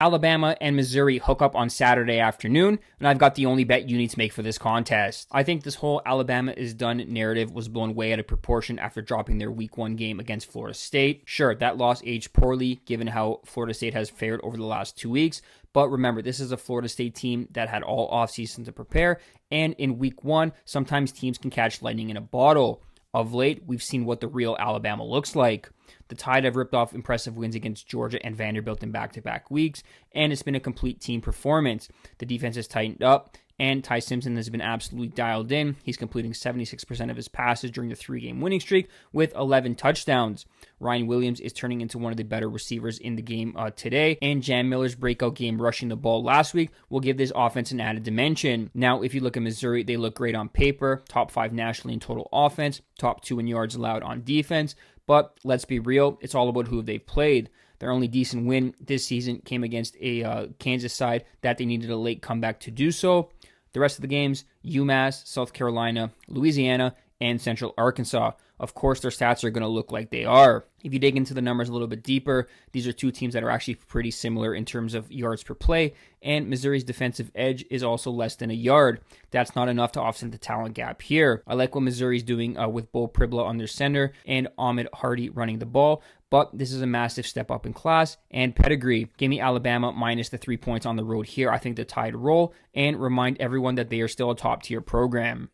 Alabama and Missouri hook up on Saturday afternoon, and I've got the only bet you need to make for this contest. I think this whole Alabama is done narrative was blown way out of proportion after dropping their week 1 game against Florida State. Sure, that loss aged poorly given how Florida State has fared over the last 2 weeks, but remember, this is a Florida State team that had all offseason to prepare, and in week 1, sometimes teams can catch lightning in a bottle. Of late, we've seen what the real Alabama looks like. The Tide have ripped off impressive wins against Georgia and Vanderbilt in back-to-back weeks, and it's been a complete team performance. The defense has tightened up, and Ty Simpson has been absolutely dialed in. He's completing 76% of his passes during the 3-game winning streak with 11 touchdowns. Ryan Williams is turning into one of the better receivers in the game today, and Jam Miller's breakout game rushing the ball last week will give this offense an added dimension. Now, if you look at Missouri, they look great on paper, top 5 nationally in total offense, top 2 in yards allowed on defense, but let's be real, it's all about who they've played. Their only decent win this season came against a Kansas side that they needed a late comeback to do so. The rest of the games, UMass, South Carolina, Louisiana, and Central Arkansas. Of course, their stats are going to look like they are. If you dig into the numbers a little bit deeper, these are 2 teams that are actually pretty similar in terms of yards per play, and Missouri's defensive edge is also less than a yard. That's not enough to offset the talent gap here. I like what Missouri's doing with Bo Pribla on their center and Ahmed Hardy running the ball, but this is a massive step up in class and pedigree. Give me Alabama minus the 3 points on the road here. I think the Tide roll, and remind everyone that they are still a top-tier program.